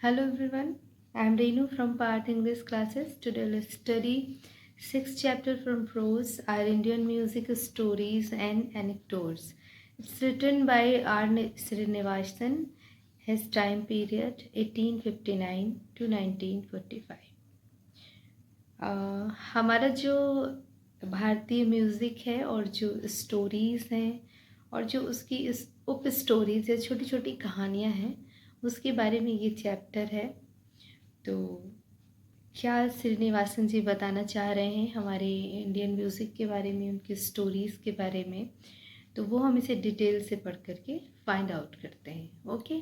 Hello everyone, I am Reenu from Part English classes. Today let's study 6th chapter from Prose, Our Indian Music Stories and Anecdotes. It's written by R. Srinivasan, his time period 1859 to 1945. हमारा जो भारतीय music है और जो stories हैं और जो उसकी इस उप स्टोरीज़ या छोटी छोटी कहानियाँ हैं उसके बारे में ये चैप्टर है। तो क्या श्रीनिवासन जी बताना चाह रहे हैं हमारे इंडियन म्यूज़िक के बारे में, उनकी स्टोरीज़ के बारे में, तो वो हम इसे डिटेल से पढ़ करके फाइंड आउट करते हैं। Okay.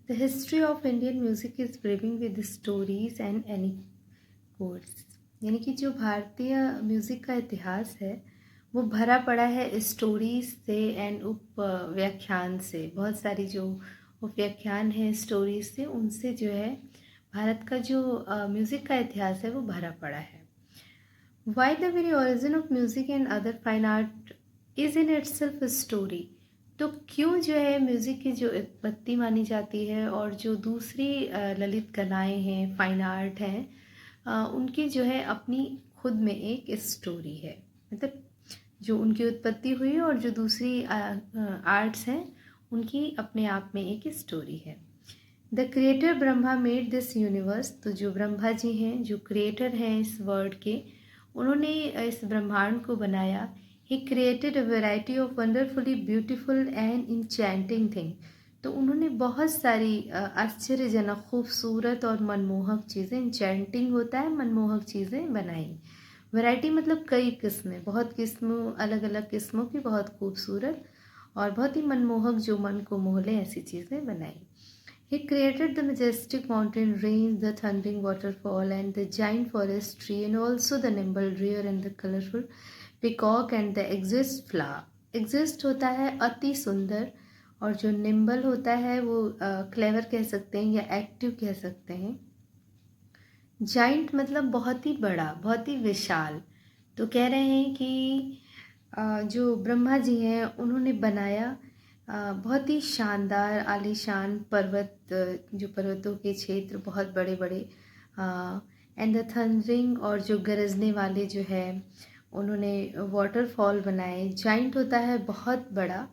The history of Indian music is brimming with stories and anecdotes, यानी कि जो भारतीय म्यूज़िक का इतिहास है वो भरा पड़ा है स्टोरीज से एंड उप व्याख्यान से। बहुत सारी जो उप व्याख्यान है स्टोरीज से, उनसे जो है भारत का जो म्यूज़िक का इतिहास है वो भरा पड़ा है। Why the very origin of music and other fine art is in it self story, तो क्यों जो है म्यूज़िक की जो उत्पत्ति मानी जाती है और जो दूसरी ललित कलाएँ हैं, फाइन आर्ट हैं, उनकी जो है अपनी खुद में एक स्टोरी है। मतलब जो उनकी उत्पत्ति हुई और जो दूसरी आर्ट्स हैं उनकी अपने आप में एक स्टोरी है। The creator Brahma made this universe, तो जो ब्रह्मा जी हैं, जो क्रिएटर हैं इस वर्ल्ड के, उन्होंने इस ब्रह्मांड को बनाया। He created a variety of wonderfully beautiful and enchanting thing, तो उन्होंने बहुत सारी आश्चर्यजनक, खूबसूरत और मनमोहक चीज़ें, इंचैंटिंग होता है मनमोहक चीज़ें बनाई। वैरायटी मतलब कई किस्में, बहुत किस्मों, अलग अलग किस्मों की बहुत खूबसूरत और बहुत ही मनमोहक, जो मन को मोह ले ऐसी चीज़ें बनाई। He created the majestic mountain range, the thundering waterfall and the giant forest tree, and also the nimble deer and the colorful peacock and the exist flower. Exist होता है अति सुंदर, और जो nimble होता है वो clever कह सकते हैं या active कह सकते हैं। जाइंट मतलब बहुत ही बड़ा, बहुत ही विशाल। तो कह रहे हैं कि जो ब्रह्मा जी हैं उन्होंने बनाया बहुत ही शानदार आलीशान पर्वत, जो पर्वतों के क्षेत्र बहुत बड़े बड़े, एंड द थंडरिंग, और जो गरजने वाले जो है उन्होंने वाटरफॉल बनाए। जाइंट होता है बहुत बड़ा,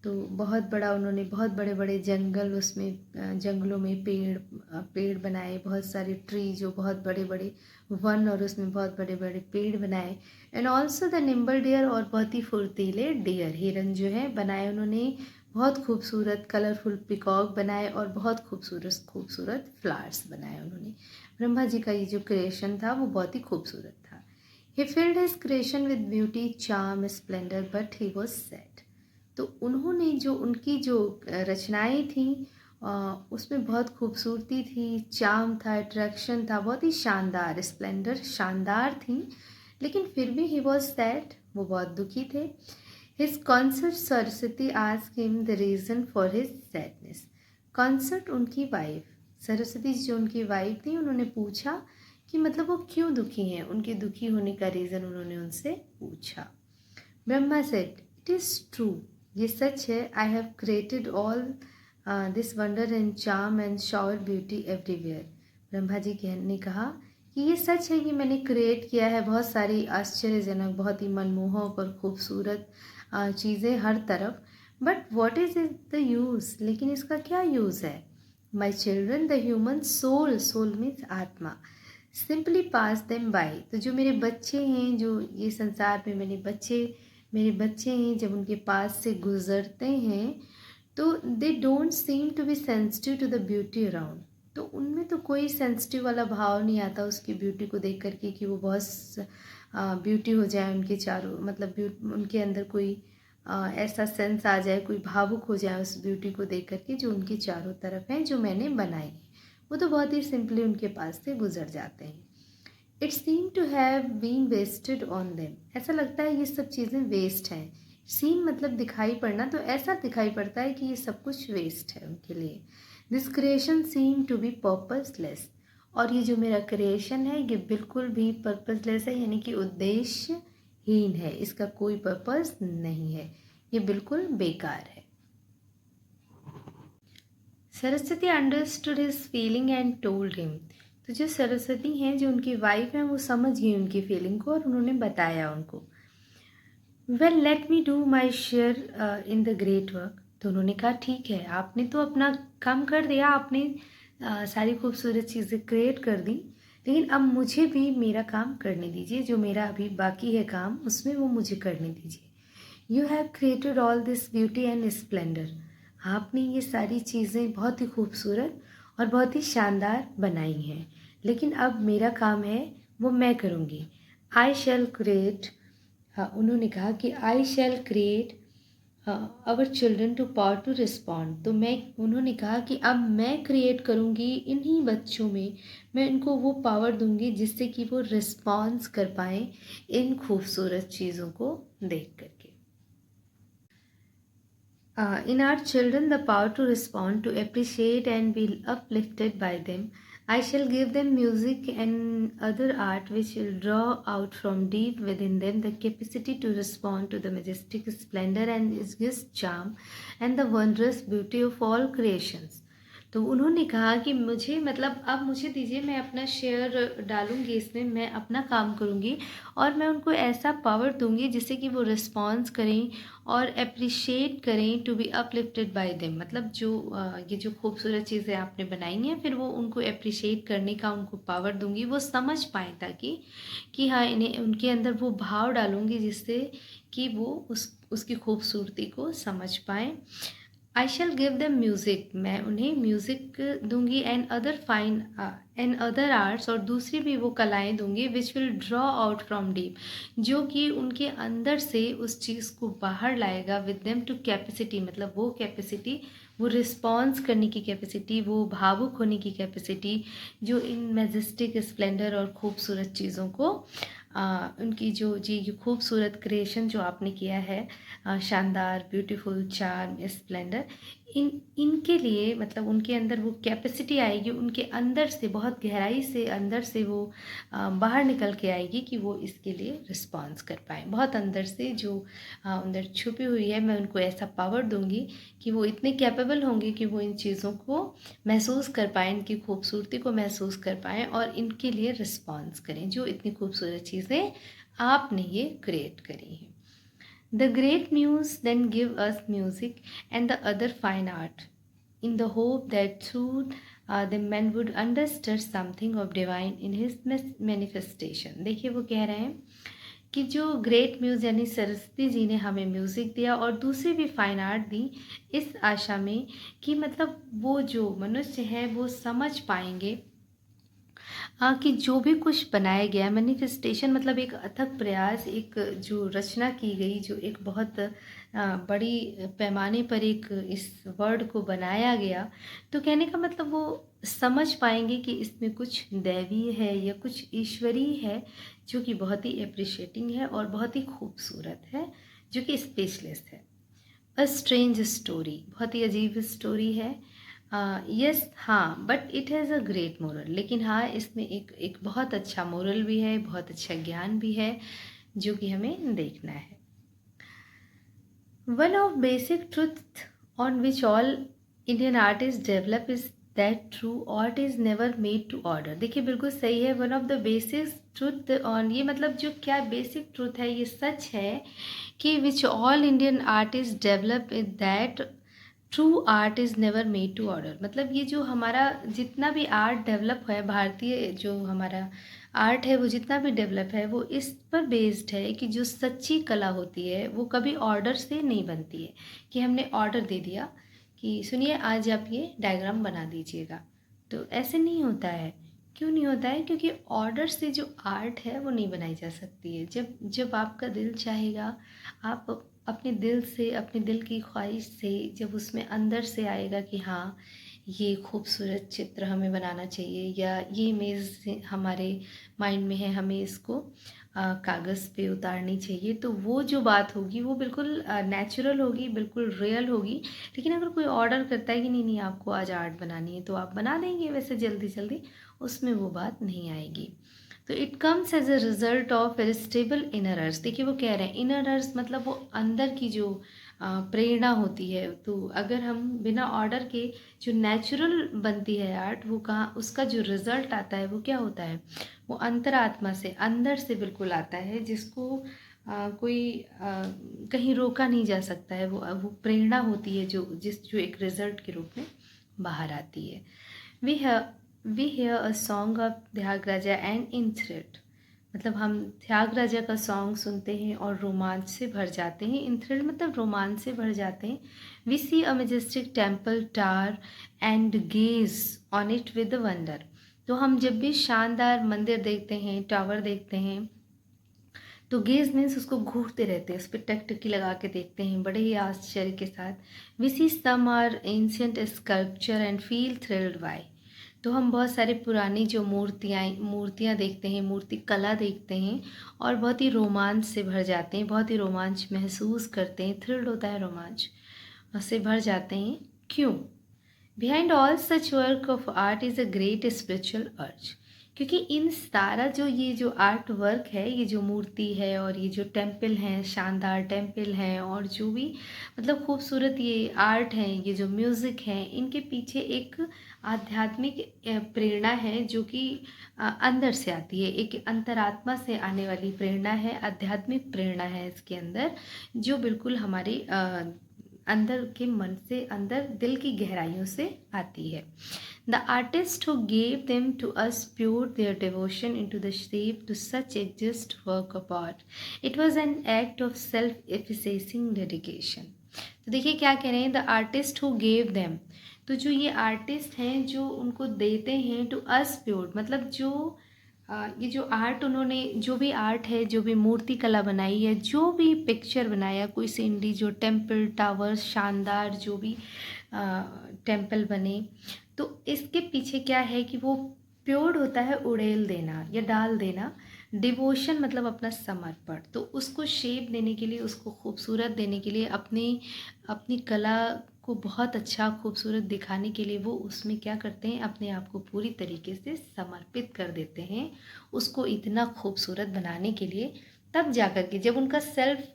तो बहुत बड़ा उन्होंने बहुत बड़े बड़े जंगल, उसमें जंगलों में पेड़ बनाए, बहुत सारे ट्री, जो बहुत बड़े बड़े वन, और उसमें बहुत बड़े बड़े पेड़ बनाए। And also the nimble deer, और बहुत ही फुर्तीले डियर, हिरन जो है बनाए उन्होंने। बहुत खूबसूरत कलरफुल पिकॉक बनाए और बहुत खूबसूरत खूबसूरत फ्लावर्स बनाए उन्होंने। ब्रह्मा जी का ये जो क्रिएशन था वो बहुत ही खूबसूरत था। He filled his creation with beauty, charm, splendour, but he was sad, तो उन्होंने जो उनकी जो रचनाएं थी उसमें बहुत खूबसूरती थी, चार्म था, अट्रैक्शन था, बहुत ही शानदार, स्प्लेंडर, शानदार थी, लेकिन फिर भी ही वॉज सैड, वो बहुत दुखी थे। His concert Saraswati asked him the reason for his sadness. Concert उनकी वाइफ, सरस्वती जो उनकी वाइफ थी, उन्होंने पूछा कि मतलब वो क्यों दुखी हैं, उनके दुखी होने का रीज़न उन्होंने उनसे पूछा। Brahma said, it is true, ये सच है। I have created all this wonder and charm and shower beauty everywhere. Brahma ji ने कहा कि ये सच है कि मैंने क्रिएट किया है बहुत सारी आश्चर्यजनक, बहुत ही मनमोहक और खूबसूरत चीज़ें हर तरफ, but what is the use, लेकिन इसका क्या यूज़ है। My children the human soul, soul means आत्मा, सिंपली पास देम बाई, तो जो मेरे बच्चे हैं, जो ये संसार में मेरे बच्चे हैं, जब उनके पास से गुजरते हैं तो they don't seem to be sensitive to the beauty around, तो उनमें तो कोई सेंसिटिव वाला भाव नहीं आता उसकी ब्यूटी को देख करके कि वो बहुत ब्यूटी हो जाए उनके चारों, मतलब उनके अंदर कोई ऐसा सेंस आ जाए, कोई भावुक हो जाए उस ब्यूटी को देख करके जो उनके चारों तरफ हैं, जो मैंने बनाई है, वो तो बहुत ही सिंपली उनके पास से गुजर जाते हैं। It seem to have been wasted on them, ऐसा लगता है ये सब चीज़ें वेस्ट हैं। सीम मतलब दिखाई पड़ना, तो ऐसा दिखाई पड़ता है कि ये सब कुछ वेस्ट है उनके लिए। This creation seem to be purposeless, और ये जो मेरा क्रिएशन है ये बिल्कुल भी पर्पसलेस है, यानी कि उद्देश्यहीन है, इसका कोई पर्पस नहीं है, ये बिल्कुल बेकार है। Saraswati understood his feeling and told him. तो जो सरस्वती हैं, जो उनकी वाइफ हैं, वो समझ गई उनकी फीलिंग को और उन्होंने बताया उनको। Well let me do my share in the great work. तो उन्होंने कहा ठीक है, आपने तो अपना काम कर दिया, आपने सारी खूबसूरत चीज़ें क्रिएट कर दी, लेकिन अब मुझे भी मेरा काम करने दीजिए, जो मेरा अभी बाकी है काम उसमें वो मुझे करने दीजिए। You have created all this beauty and Splendor. आपने ये सारी चीज़ें बहुत ही खूबसूरत और बहुत ही शानदार बनाई हैं, लेकिन अब मेरा काम है वो मैं करूँगी। I shall create. हाँ, उन्होंने कहा कि I shall create our children to power to respond. तो उन्होंने कहा कि अब मैं क्रिएट करूँगी इन्हीं बच्चों में, मैं इनको वो पावर दूँगी जिससे कि वो रिस्पॉन्स कर पाएँ इन खूबसूरत चीज़ों को देख करके। In our children the power to respond, to appreciate and be uplifted by them. I shall give them music and other art which will draw out from deep within them the capacity to respond to the majestic splendor and its charm and the wondrous beauty of all creations. तो उन्होंने कहा कि मुझे मतलब अब मुझे दीजिए, मैं अपना शेयर डालूँगी इसमें, मैं अपना काम करूँगी और मैं उनको ऐसा पावर दूँगी जिससे कि वो रिस्पॉन्स करें और एप्रिशिएट करें, to be uplifted by them. मतलब जो ये जो खूबसूरत चीज़ें आपने बनाई हैं, फिर वो उनको एप्रिशिएट करने का उनको पावर दूँगी, वो समझ पाएँ, ताकि कि हाँ, इन्हें उनके अंदर वो भाव डालूँगी जिससे कि वो उसकी खूबसूरती को समझ पाएँ। आई शैल गिव देम म्यूज़िक। मैं उन्हें म्यूज़िक दूंगी एंड अदर आर्ट्स, और दूसरी भी वो कलाएं दूंगी, which will draw out from deep, जो कि उनके अंदर से उस चीज़ को बाहर लाएगा। विद देम टू कैपेसिटी, मतलब वो कैपेसिटी, वो रिस्पॉन्स करने की कैपेसिटी, वो भावुक होने की कैपेसिटी, जो इन मैजेस्टिक स्प्लेंडर और ख़ूबसूरत चीज़ों को उनकी जो ये खूबसूरत क्रिएशन जो आपने किया है, शानदार, ब्यूटीफुल, चार्म, स्प्लेंडर, इनके लिए मतलब उनके अंदर वो कैपेसिटी आएगी, उनके अंदर से बहुत गहराई से अंदर से वो बाहर निकल के आएगी कि वो इसके लिए रिस्पॉन्स कर पाएँ। बहुत अंदर से जो अंदर छुपी हुई है, मैं उनको ऐसा पावर दूंगी कि वो इतने कैपेबल होंगे कि वो इन चीज़ों को महसूस कर पाएँ, इनकी खूबसूरती को महसूस कर पाएँ और इनके लिए रिस्पॉन्स करें, जो इतनी खूबसूरत चीज़ें आपने ये क्रिएट करी हैं। The great muse then give us music and the other fine art, in the hope that through the man would understand something of divine in his manifestation. देखिए वो कह रहे हैं कि जो ग्रेट म्यूज़ यानी सरस्वती जी ने हमें म्यूज़िक दिया और दूसरी भी फाइन आर्ट दी, इस आशा में कि मतलब वो जो मनुष्य है वो समझ पाएंगे कि जो भी कुछ बनाया गया, मैनिफेस्टेशन मतलब एक अथक प्रयास, एक जो रचना की गई, जो एक बहुत बड़ी पैमाने पर एक इस वर्ड को बनाया गया, तो कहने का मतलब वो समझ पाएंगे कि इसमें कुछ दैवीय है या कुछ ईश्वरीय है, जो कि बहुत ही अप्रिशिएटिंग है और बहुत ही खूबसूरत है, जो कि स्पेशलिस्ट है। अ स्ट्रेंज स्टोरी, बहुत ही अजीब स्टोरी है। यस, हाँ, but it has a great moral. लेकिन हाँ, इसमें एक बहुत अच्छा मोरल भी है, बहुत अच्छा ज्ञान भी है, जो कि हमें देखना है। One of basic truth on which all Indian artist develop is that true art is never made to order. देखिए बिल्कुल सही है। One of the basic truth on, ये मतलब जो क्या बेसिक ट्रुथ है, ये सच है कि which all Indian artist develop is that true art is never made to order. मतलब ये जो हमारा जितना भी आर्ट डेवलप है, भारतीय जो हमारा आर्ट है वो जितना भी डेवलप है, वो इस पर बेस्ड है कि जो सच्ची कला होती है वो कभी ऑर्डर से नहीं बनती है, कि हमने ऑर्डर दे दिया कि सुनिए आज आप ये डायग्राम बना दीजिएगा, तो ऐसे नहीं होता है। क्यों नहीं होता है? क्योंकि ऑर्डर से जो आर्ट है वो नहीं बनाई जा सकती है। जब जब आपका दिल चाहेगा, आप अपने दिल से, अपने दिल की ख्वाहिश से, जब उसमें अंदर से आएगा कि हाँ ये खूबसूरत चित्र हमें बनाना चाहिए, या ये इमेज हमारे माइंड में है, हमें इसको कागज़ पे उतारनी चाहिए, तो वो जो बात होगी वो बिल्कुल नेचुरल होगी, बिल्कुल रियल होगी। लेकिन अगर कोई ऑर्डर करता है कि नहीं नहीं आपको आज आर्ट बनानी है, तो आप बना देंगे वैसे जल्दी जल्दी, उसमें वो बात नहीं आएगी। तो it comes as a result of irresistible inner earth. देखिए वो कह रहे हैं इनर अर्थ मतलब वो अंदर की जो प्रेरणा होती है। तो अगर हम बिना ऑर्डर के जो नेचुरल बनती है आर्ट, वो कहाँ उसका जो रिज़ल्ट आता है वो क्या होता है, वो अंतरात्मा से, अंदर से बिल्कुल आता है, जिसको कोई कहीं रोका नहीं जा सकता है। वो प्रेरणा होती है जो एक रिज़ल्ट के रूप में बाहर आती है। We hear a song of Tyagaraja and in thrilled, मतलब हम त्यागराजा का सॉन्ग सुनते हैं और रोमांच से भर जाते हैं। इन थ्रिल्ड मतलब रोमांच से भर जाते हैं। We see a majestic temple tower and gaze on it with wonder, तो हम जब भी शानदार मंदिर देखते हैं, टावर देखते हैं, तो गेज मीन्स उसको घूरते रहते हैं, उस पर टकटकी लगा के देखते हैं बड़े ही आश्चर्य के साथ। We see some are ancient sculpture and feel thrilled by, तो हम बहुत सारे पुरानी जो मूर्तियाँ देखते हैं, मूर्ति कला देखते हैं और बहुत ही रोमांच से भर जाते हैं, बहुत ही रोमांच महसूस करते हैं, थ्रिल्ड होता है रोमांच से भर जाते हैं। क्यों? Behind all such work of art is a great spiritual अर्ज, क्योंकि इन सारा ये जो आर्ट वर्क है, ये जो मूर्ति है और ये जो टेम्पल हैं, शानदार टेम्पल हैं, और जो भी मतलब खूबसूरत ये आर्ट हैं, ये जो म्यूज़िक है, इनके पीछे एक आध्यात्मिक प्रेरणा है जो कि अंदर से आती है, एक अंतरात्मा से आने वाली प्रेरणा है, आध्यात्मिक प्रेरणा है इसके अंदर, जो बिल्कुल हमारे अंदर के मन से, अंदर दिल की गहराइयों से आती है। The artist who gave them to us poured their devotion into the shape to such a just work of art. It was an act of self-effacing dedication. तो देखिए क्या कह रहे हैं, the artist who gave them, तो जो ये artist हैं जो उनको देते हैं, टू अस प्योर मतलब जो ये जो आर्ट उन्होंने, जो भी आर्ट है, जो भी मूर्ति कला बनाई है, जो भी पिक्चर बनाया, कोई सीनरी, जो टेम्पल टावर शानदार जो भी टेम्पल बने, तो इसके पीछे क्या है कि वो प्योर होता है उड़ेल देना या डाल देना, डिवोशन मतलब अपना समर्पण, तो उसको शेप देने के लिए, उसको खूबसूरत देने के लिए, अपनी अपनी कला को बहुत अच्छा खूबसूरत दिखाने के लिए वो उसमें क्या करते हैं, अपने आप को पूरी तरीके से समर्पित कर देते हैं उसको इतना खूबसूरत बनाने के लिए। तब जाकर के जब उनका सेल्फ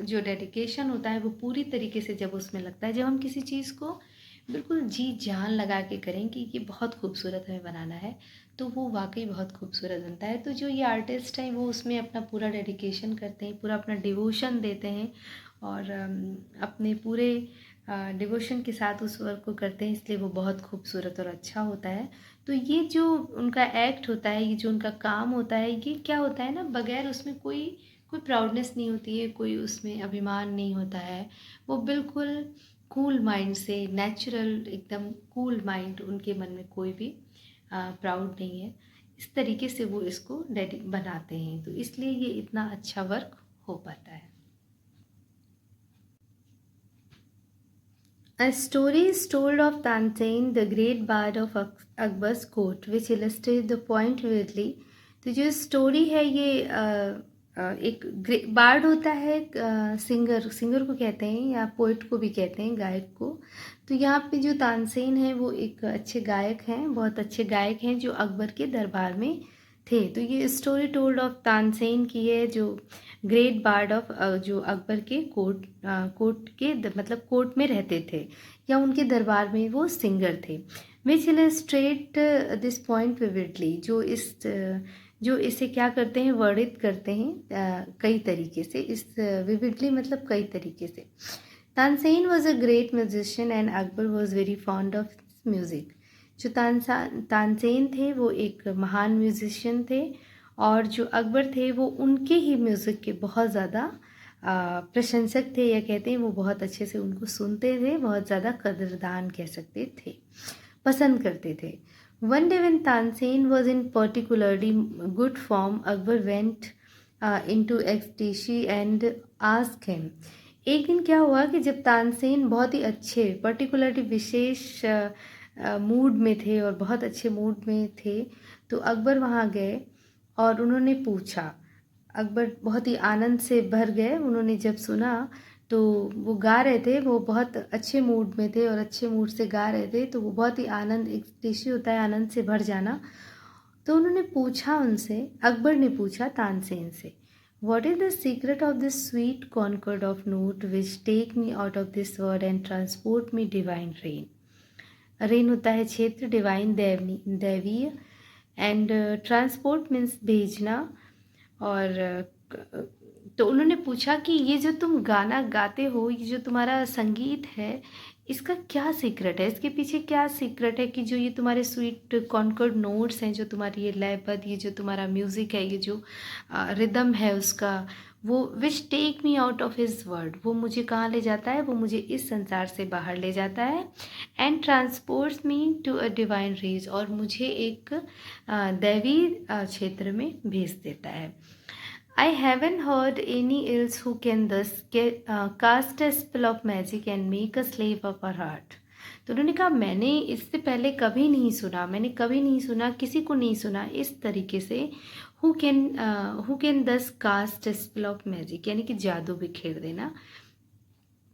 जो डेडिकेशन होता है वो पूरी तरीके से जब उसमें लगता है, जब हम किसी चीज़ को बिल्कुल जी जान लगा के करें कि ये बहुत खूबसूरत हमें बनाना है, तो वो वाकई बहुत खूबसूरत बनता है। तो जो ये आर्टिस्ट हैं वो उसमें अपना पूरा डेडिकेशन करते हैं, पूरा अपना डिवोशन देते हैं और अपने पूरे डिवोशन के साथ उस वर्क को करते हैं, इसलिए वो बहुत खूबसूरत और अच्छा होता है। तो ये जो उनका एक्ट होता है, ये जो उनका काम होता है, ये क्या होता है ना, बगैर उसमें कोई कोई प्राउडनेस नहीं होती है, कोई उसमें अभिमान नहीं होता है, वो बिल्कुल कूल माइंड से, नेचुरल एकदम कूल माइंड, उनके मन में कोई भी प्राउड नहीं है, इस तरीके से वो इसको बनाते हैं, तो इसलिए ये इतना अच्छा वर्क हो पाता है। A story is told of Tansen, the great bard of Akbar's court, which illustrates the point vividly. तो जो स्टोरी है ये एक बार्ड होता है, सिंगर को कहते हैं या पोइट को भी कहते हैं, गायक को। तो यहाँ पे जो तानसेन है वो एक अच्छे गायक हैं, बहुत अच्छे गायक हैं जो अकबर के दरबार में थे। तो ये स्टोरी टोल्ड ऑफ तानसेन की है, जो ग्रेट बार्ड ऑफ जो अकबर के कोर्ट के मतलब कोर्ट में रहते थे या उनके दरबार में वो सिंगर थे। विच इलस्ट्रेट दिस पॉइंट विविडली, जो इसे क्या करते हैं, वर्णित करते हैं कई तरीके से, इस विविडली मतलब कई तरीके से। Tansen was a great musician and Akbar was very fond of music. जो तानसेन थे वो एक महान म्यूजिशियन थे और जो अकबर थे वो उनके ही म्यूज़िक के बहुत ज़्यादा प्रशंसक थे, या कहते हैं वो बहुत अच्छे से उनको सुनते थे, बहुत ज़्यादा कदरदान कह सकते थे, पसंद करते थे। One day when Tansen was in particularly good form, Akbar went into ecstasy and asked him. एक दिन क्या हुआ कि जब तानसेन बहुत ही अच्छे पर्टिकुलरली विशेष मूड में थे और बहुत अच्छे मूड में थे, तो अकबर वहाँ गए और उन्होंने पूछा। अकबर बहुत ही आनंद से भर गए, उन्होंने जब सुना तो वो गा रहे थे, वो बहुत अच्छे मूड में थे और अच्छे मूड से गा रहे थे, तो वो बहुत ही आनंद, एक्सटेसी होता है आनंद से भर जाना। तो उन्होंने पूछा उनसे, अकबर ने पूछा तानसेन से, What is the secret of this sweet concord of note which take me out of this world and transport me divine rain? Rain होता है क्षेत्र, डिवाइन दैवीय, एंड ट्रांसपोर्ट मीन्स भेजना। और तो उन्होंने पूछा कि ये जो तुम गाना गाते हो, ये जो तुम्हारा संगीत है, इसका क्या सीक्रेट है, इसके पीछे क्या सीक्रेट है कि जो ये तुम्हारे स्वीट कॉन्कर्ड नोट्स हैं, जो तुम्हारी ये लयबद्ध, ये जो तुम्हारा म्यूज़िक है, ये जो रिदम है उसका, वो which take me out of his world, वो मुझे कहाँ ले जाता है, वो मुझे इस संसार से बाहर ले जाता है, and transports me to a divine rage, और मुझे एक दैवी क्षेत्र में भेज देता है। I haven't heard any else who can thus cast a spell of magic and make a slave of our heart. तो उन्होंने कहा मैंने इससे पहले कभी नहीं सुना, मैंने कभी नहीं सुना, किसी को नहीं सुना इस तरीके से who can thus cast a spell of magic, यानी कि जादू बिखेर देना।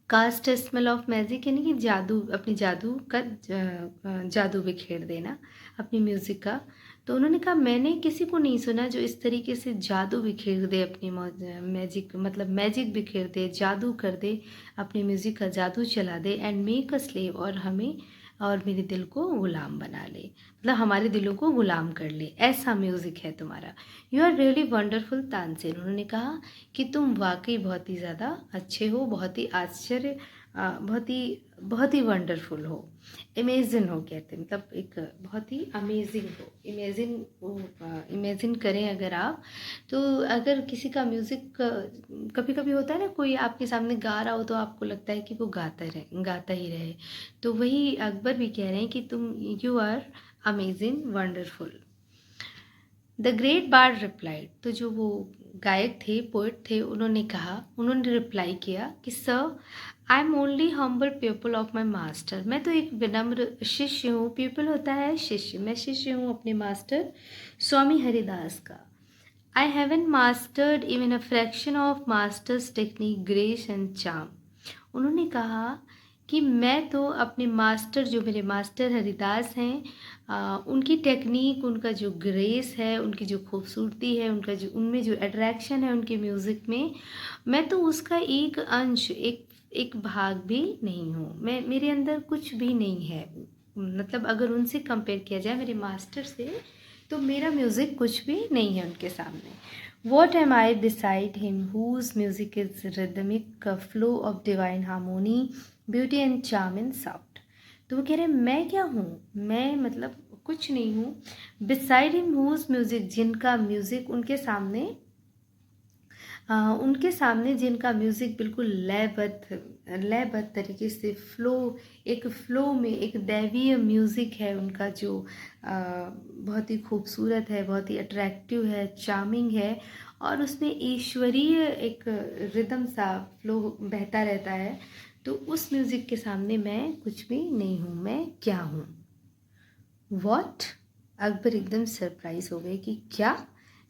Cast a smell of magic यानी कि जादू, अपनी जादू का जादू बिखेर देना अपनी म्यूज़िक का। तो उन्होंने कहा मैंने किसी को नहीं सुना जो इस तरीके से जादू बिखेर दे, अपनी मैजिक, मतलब मैजिक बिखेर दे, जादू कर दे, अपनी म्यूज़िक का जादू चला दे, एंड मेक अ स्लेव, और हमें और मेरे दिल को गुलाम बना ले, मतलब हमारे दिलों को गुलाम कर ले, ऐसा म्यूज़िक है तुम्हारा। You are really wonderful Tansen. उन्होंने कहा कि तुम वाकई बहुत ही ज़्यादा अच्छे हो, बहुत ही आश्चर्य, बहुत ही वंडरफुल हो, इमेजिन हो, कहते हैं, मतलब एक बहुत ही अमेजिंग हो। इमेजिन करें अगर आप, तो अगर किसी का म्यूज़िक, कभी कभी होता है ना, कोई आपके सामने गा रहा हो तो आपको लगता है कि वो गाता ही रहे, तो वही अकबर भी कह रहे हैं कि तुम, you are amazing wonderful. The great bard replied, तो जो वो गायक थे, पोइट थे, उन्होंने रिप्लाई किया कि sir, I am only humble people of my master, मैं तो एक विनम्र शिष्य हूँ। पीपल होता है शिष्य, मैं शिष्य हूँ अपने मास्टर स्वामी हरिदास का। I haven't mastered even a fraction of masters technique, grace and charm. उन्होंने कहा कि मैं तो अपने मास्टर, जो मेरे मास्टर हरिदास हैं, उनकी टेक्निक, उनका जो ग्रेस है, उनकी जो खूबसूरती है, उनका जो उनमें जो अट्रैक्शन है उनके म्यूज़िक में, मैं तो उसका एक अंश, एक भाग भी नहीं हूँ। मेरे अंदर कुछ भी नहीं है, मतलब अगर उनसे कंपेयर किया जाए मेरे मास्टर से, तो मेरा म्यूज़िक कुछ भी नहीं है उनके सामने। What am I beside him whose music is rhythmic, a flow of divine harmony, beauty and charm in sound? तो वो कह रहे हैं मैं क्या हूँ, मैं मतलब कुछ नहीं हूँ। beside him whose music, जिनका म्यूज़िक उनके सामने जिनका म्यूज़िक बिल्कुल लयबद्ध तरीके से एक फ़्लो में, एक दैवीय म्यूज़िक है उनका, जो बहुत ही खूबसूरत है, बहुत ही अट्रैक्टिव है, चार्मिंग है, और उसमें ईश्वरीय एक रिदम सा फ्लो बहता रहता है। तो उस म्यूज़िक के सामने मैं कुछ भी नहीं हूँ, मैं क्या हूँ। वॉट, अकबर एकदम सरप्राइज हो गए कि क्या।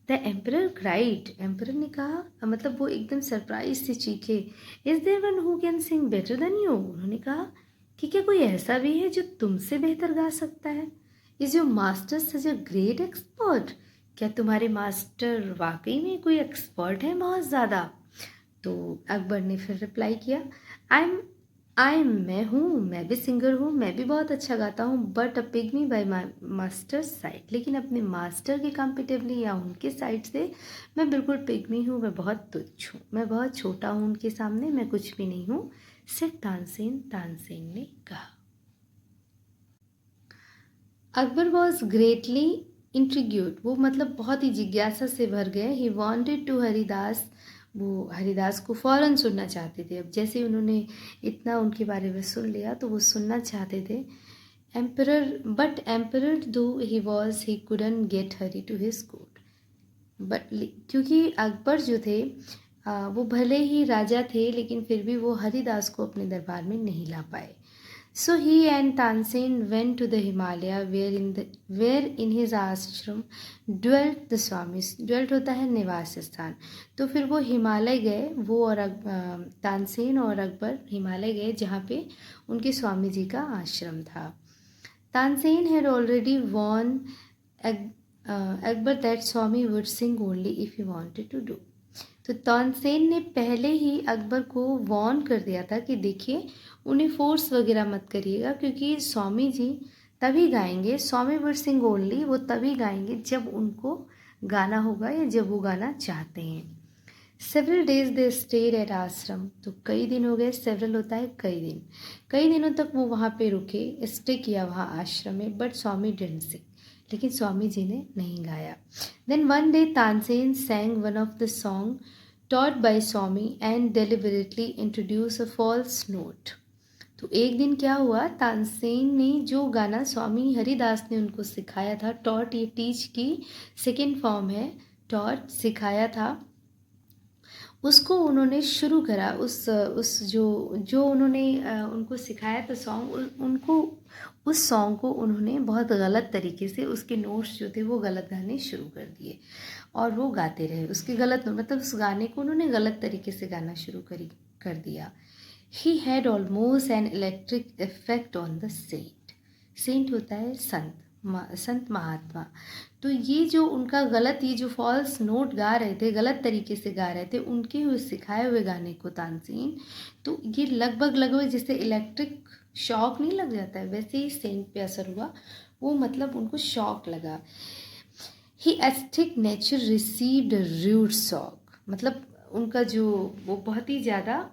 द एम्परर क्राइड, एम्परर ने कहा, मतलब वो एकदम सरप्राइज से चीखे, is there one who can sing better than you. उन्होंने कहा कि क्या कोई ऐसा भी है जो तुमसे बेहतर गा सकता है। Is your master such a great expert, क्या तुम्हारे मास्टर वाकई में कोई एक्सपर्ट है बहुत ज़्यादा। तो अकबर ने फिर रिप्लाई किया, मैं हूँ, मैं भी सिंगर हूँ, मैं भी बहुत अच्छा गाता हूँ, but a pygmy bye my master side, लेकिन अपने मास्टर के कंपेटिवली या उनके साइड से मैं बिल्कुल पिग्मी हूँ, मैं बहुत तुच्छ हूँ, मैं बहुत छोटा हूँ उनके सामने, मैं कुछ भी नहीं हूँ, सिर्फ तानसेन ने कहा। अकबर वॉज ग्रेटली इंट्रीग्यूड, वो मतलब बहुत ही जिज्ञासा से भर गए। ही वॉन्टेड टू हरिदास, वो हरिदास को फ़ौरन सुनना चाहते थे। अब जैसे उन्होंने इतना उनके बारे में सुन लिया तो वो सुनना चाहते थे। Emperor though he was, he couldn't get Hari to his court, but क्योंकि अकबर जो थे, वो भले ही राजा थे, लेकिन फिर भी वो हरिदास को अपने दरबार में नहीं ला पाए। So he and Tansen went to the Himalaya, where in his ashram dwelt the Swamis. Dwelt होता है निवास स्थान। तो फिर वो हिमालय गए, वो और तानसेन और अकबर हिमालय गए, जहाँ पे उनके स्वामी जी का आश्रम था। Tansen had already warned Akbar that Swami would sing only if he wanted to do. तो तानसेन ने पहले ही अकबर को वार्न कर दिया था कि देखिए उन्हें फोर्स वगैरह मत करिएगा, क्योंकि स्वामी जी तभी गाएंगे, स्वामी वर सिंग ओनली, वो तभी गाएंगे जब उनको गाना होगा या जब वो गाना चाहते हैं। Several days they stayed at आश्रम, तो कई दिन हो गए, सेवरल होता है कई दिन, कई दिनों तक वो वहाँ पे रुके, स्टे किया वहाँ आश्रम में, बट स्वामी डिडंट सिंग, लेकिन स्वामी जी ने नहीं गाया। Then one day Tansen sang one of the song taught by Swami and deliberately introduce a false note। तो एक दिन क्या हुआ, तानसेन ने जो गाना स्वामी हरिदास ने उनको सिखाया था, टॉट ये टीच की सेकेंड फॉर्म है, टॉट सिखाया था, उसको उन्होंने शुरू करा, उस जो जो उन्होंने उनको सिखाया था सॉन्ग, उनको उस सॉन्ग को उन्होंने बहुत गलत तरीके से, उसके नोट्स जो थे वो गलत गाने शुरू कर दिए और वो गाते रहे उसके गलत, मतलब उस गाने को उन्होंने गलत तरीके से गाना शुरू कर दिया। He had almost an electric effect on the saint. Saint होता है संत, संत महात्मा। तो ये जो उनका गलत, ये जो फॉल्स नोट गा रहे थे, गलत तरीके से गा रहे थे, उनके हुए सिखाए हुए गाने को तानसेन, तो ये लगभग जैसे इलेक्ट्रिक शॉक नहीं लग जाता है, वैसे ही सेंट पे असर हुआ, वो मतलब उनको शॉक लगा। He aesthetic nature received rude shock, मतलब उनका जो वो बहुत ही ज़्यादा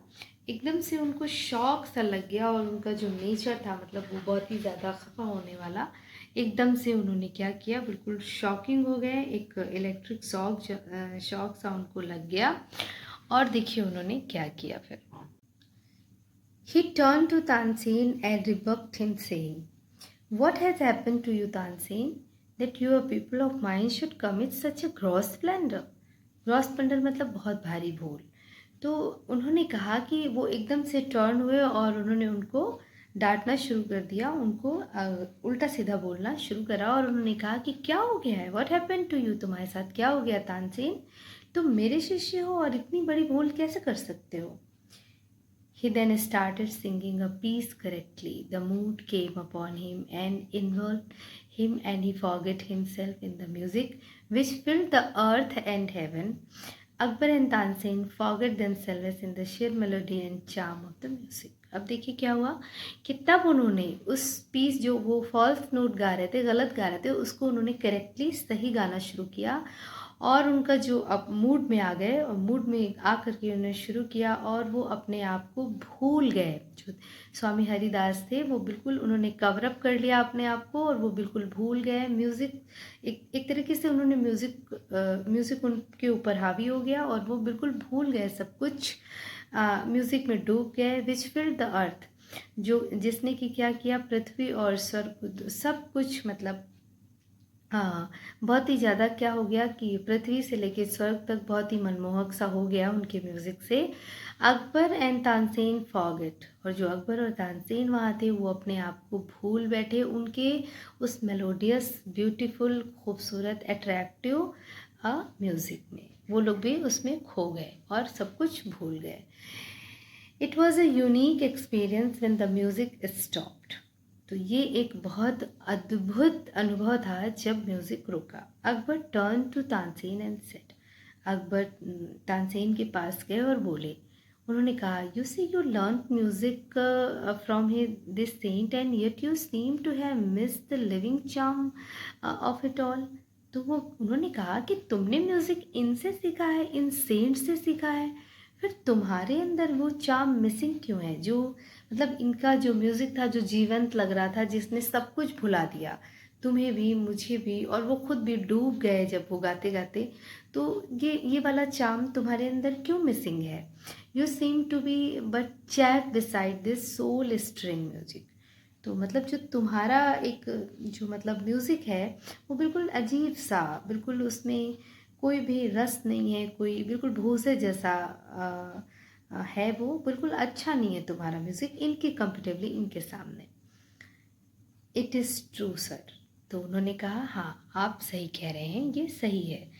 एकदम से उनको शॉक सा लग गया, और उनका जो नेचर था मतलब वो बहुत ही ज़्यादा खफा होने वाला, एकदम से उन्होंने क्या किया, बिल्कुल शॉकिंग हो गए, एक इलेक्ट्रिक शॉक सा उनको लग गया। और देखिए उन्होंने क्या किया फिर। He turned to Tansen and rebuked him, saying, "What has happened to you, Tansen, that your people of mine should commit such a gross blunder?" Gross blunder मतलब बहुत भारी भूल। तो उन्होंने कहा कि वो एकदम से टर्न हुए और उन्होंने उनको डांटना शुरू कर दिया, उनको उल्टा सीधा बोलना शुरू करा, और उन्होंने कहा कि क्या हो गया है, व्हाट हैपन टू यू, तुम्हारे साथ क्या हो गया तानसेन, तुम मेरे शिष्य हो और इतनी बड़ी भूल कैसे कर सकते हो। He then started singing a piece correctly. The mood came upon him and enveloped him, and he forgot himself in the music which filled the earth and heaven. Akbar and Tansen forgot themselves in the sheer melody and charm of the music. अब देखिए क्या हुआ कि तब उन्होंने उस piece, जो वो फॉल्स नोट गा रहे थे, गलत गा रहे थे, उसको उन्होंने करेक्टली सही गाना शुरू किया, और उनका जो अब मूड में आ गए, और मूड में आ करके उन्होंने शुरू किया, और वो अपने आप को भूल गए। जो स्वामी हरिदास थे वो बिल्कुल उन्होंने कवर अप कर लिया अपने आप को, और वो बिल्कुल भूल गए म्यूज़िक, एक तरीके से उन्होंने म्यूज़िक उनके ऊपर हावी हो गया, और वो बिल्कुल भूल गए सब कुछ, म्यूज़िक में डूब गए। विच फिल्ड द अर्थ, जो जिसने कि क्या किया, पृथ्वी और स्वर्ग सब कुछ, मतलब हाँ, बहुत ही ज़्यादा क्या हो गया कि पृथ्वी से लेकर स्वर्ग तक बहुत ही मनमोहक सा हो गया उनके म्यूज़िक से। अकबर एंड तानसेन फॉरगेट, और जो अकबर और तानसेन वहाँ थे वो अपने आप को भूल बैठे उनके उस मेलोडियस, ब्यूटीफुल, खूबसूरत, अट्रैक्टिव म्यूज़िक में, वो लोग भी उसमें खो गए और सब कुछ भूल गए। It was a unique experience when the music stopped. तो ये एक बहुत अद्भुत अनुभव था जब म्यूज़िक रुका। Akbar turn to Tansen and said, Akbar Tansen के पास गए और बोले, उन्होंने कहा, you see you learn music from this saint and yet you seem to have miss the living charm of it all. तो वो उन्होंने कहा कि तुमने म्यूज़िक इनसे सीखा है, इन सेंट से सीखा है, फिर तुम्हारे अंदर वो चार्म मिसिंग क्यों है, जो मतलब इनका जो म्यूज़िक था, जो जीवंत लग रहा था, जिसने सब कुछ भुला दिया, तुम्हें भी मुझे भी, और वो खुद भी डूब गए जब वो गाते गाते। तो ये वाला चार्म तुम्हारे अंदर क्यों मिसिंग है। You seem to be but chaff beside this soul stirring music. तो मतलब जो तुम्हारा एक जो मतलब म्यूज़िक है वो बिल्कुल अजीब सा, बिल्कुल उसमें कोई भी रस नहीं है, कोई बिल्कुल भूसे जैसा है, वो बिल्कुल अच्छा नहीं है तुम्हारा म्यूज़िक इनके कंपेरेटिवली, इनके सामने। It is true sir. तो उन्होंने कहा, हाँ आप सही कह रहे हैं, ये सही है।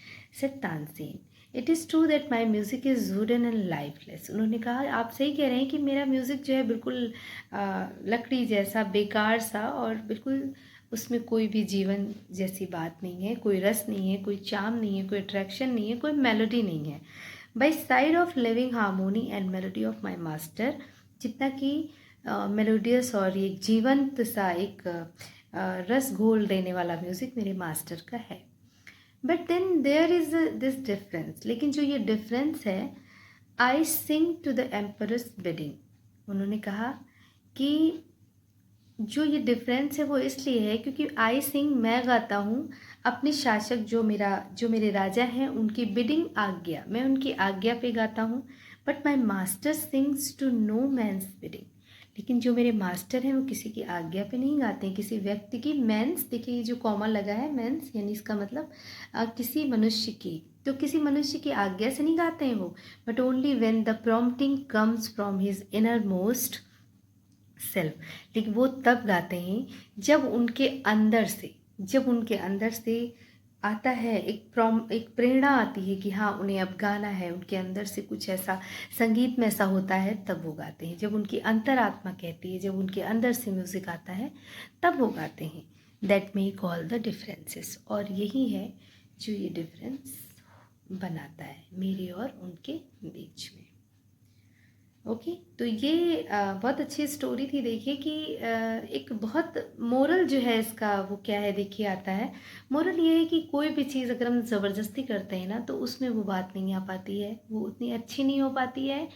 Said Tansen, it is true that my music is wooden and lifeless. उन्होंने कहा, आप सही कह रहे हैं कि मेरा म्यूज़िक जो है बिल्कुल लकड़ी जैसा, बेकार सा, और बिल्कुल उसमें कोई भी जीवन जैसी बात नहीं है, कोई रस नहीं है, कोई चार्म नहीं है, कोई अट्रैक्शन नहीं है, कोई मेलोडी नहीं है। By side of living harmony and melody of my master, जितना कि मेलोडियस और एक जीवंत सा एक रस घोल देने वाला म्यूज़िक मेरे मास्टर का है। But then there is this difference, लेकिन जो ये डिफरेंस है, I sing to the emperor's bidding. उन्होंने कहा कि जो ये डिफरेंस है वो इसलिए है क्योंकि आई सिंग, मैं गाता हूँ अपने शासक जो मेरे राजा हैं उनकी बिडिंग, आज्ञा, मैं उनकी आज्ञा पे गाता हूँ। But my master sings to no man's bidding, लेकिन जो मेरे मास्टर हैं वो किसी की आज्ञा पे नहीं गाते हैं, किसी व्यक्ति की। मैंस, देखिए ये जो कॉमा लगा है मैंस, यानी इसका मतलब किसी मनुष्य की, तो किसी मनुष्य की आज्ञा से नहीं गाते हैं वो, but only when the prompting comes from his inner most self. लेकिन वो तब गाते हैं जब उनके अंदर से आता है एक प्रेरणा आती है कि हाँ उन्हें अब गाना है, उनके अंदर से कुछ ऐसा संगीत में ऐसा होता है, तब वो गाते हैं। जब उनकी अंतरात्मा कहती है, जब उनके अंदर से म्यूज़िक आता है, तब वो गाते हैं। That may call the differences, और यही है जो ये डिफरेंस बनाता है मेरे और उनके बीच में। ओके, तो ये बहुत अच्छी स्टोरी थी। देखिए कि एक बहुत मोरल जो है इसका वो क्या है, देखिए आता है। मोरल ये है कि कोई भी चीज़ अगर हम ज़बरदस्ती करते हैं ना, तो उसमें वो बात नहीं आ पाती है, वो उतनी अच्छी नहीं हो पाती है।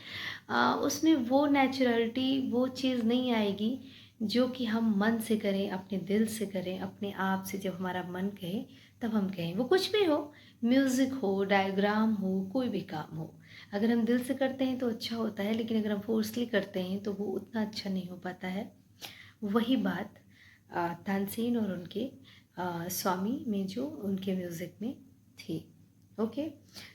उसमें वो नेचुरलिटी, वो चीज़ नहीं आएगी जो कि हम मन से करें, अपने दिल से करें, अपने आप से जब हमारा मन कहे तब हम कहें। वो कुछ भी हो, म्यूज़िक हो, डायग्राम हो, कोई भी काम हो, अगर हम दिल से करते हैं तो अच्छा होता है, लेकिन अगर हम फोर्सली करते हैं तो वो उतना अच्छा नहीं हो पाता है। वही बात तानसेन और उनके स्वामी में जो उनके म्यूज़िक में थी। ओके,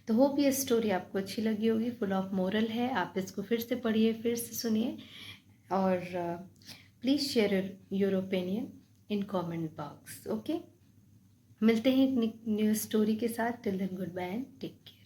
तो होप ये स्टोरी आपको अच्छी लगी होगी, फुल ऑफ मोरल है। आप इसको फिर से पढ़िए, फिर से सुनिए, और please share your opinion in comment box. Okay, मिलते हैं एक न्यू स्टोरी के साथ। Till then good bye and take care.